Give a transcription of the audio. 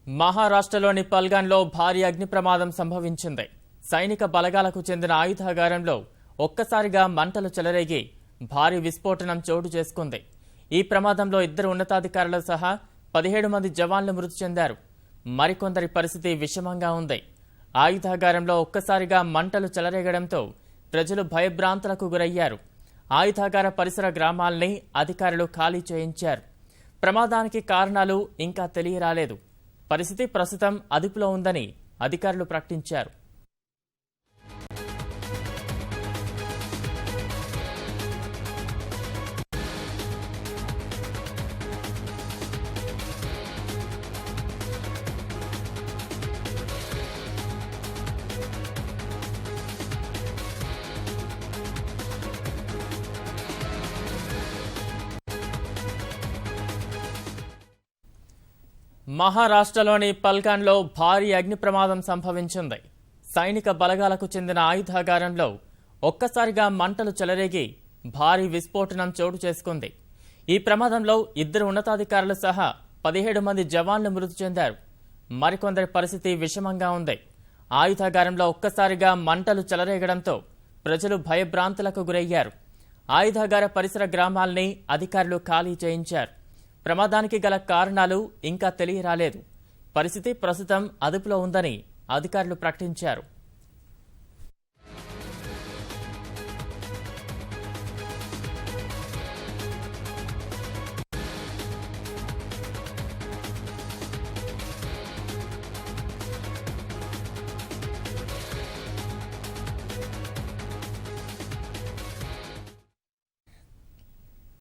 మహారాష్ట్రలోని పల్గాన్లో భారీ అగ్ని ప్రమాదం సంభవించింది. సైనిక బలగాలకు చెందిన ఆయుధాగారంలో ఒక్కసారిగా మంటలు చెలరేగి భారీ విస్ఫోటనం చోటు చేసుకుంది. ఈ ప్రమాదంలో 2 ఉన్నతాధికారులు సహా 17 మంది జవాన్లు మృతి చెందారు. మరికొందరి పరిస్థితి విషమంగా ఉంది. ఆయుధాగారంలో ఒక్కసారిగా మంటలు చెలరేగడంతో ప్రజలు భయభ్రాంతులకు గురయ్యారు. ఆయుధాగార పరిసర గ్రామాల్ని అధికారులు ఖాళీ చేయించారు. ప్రమాదానికి కారణాలు ఇంకా తెలియరాలేదు. పరిస్థితి ప్రస్తుతం అదుపులో ఉందని అధికారులు ప్రకటించారు. మహారాష్ట్రలోని పల్గాన్లో భారీ అగ్ని ప్రమాదం సంభవించింది. సైనిక బలగాలకు చెందిన ఆయుధాగారంలో ఒక్కసారిగా మంటలు చెలరేగి భారీ విస్ఫోటనం చోటు చేసుకుంది. ఈ ప్రమాదంలో 2 ఉన్నతాధికారులు సహా 17 మంది జవాన్లు మృతి చెందారు. మరికొందరి పరిస్థితి విషమంగా ఉంది. ఆయుధాగారంలో ఒక్కసారిగా మంటలు చెలరేగడంతో ప్రజలు భయభ్రాంతులకు గురయ్యారు. ఆయుధాగార పరిసర గ్రామాల్ని అధికారులు ఖాళీ చేయించారు. ప్రమాదానికి గల కారణాలు ఇంకా తెలియరాలేదు. పరిస్థితి ప్రస్తుతం అదుపులో ఉందని అధికారులు ప్రకటించారు.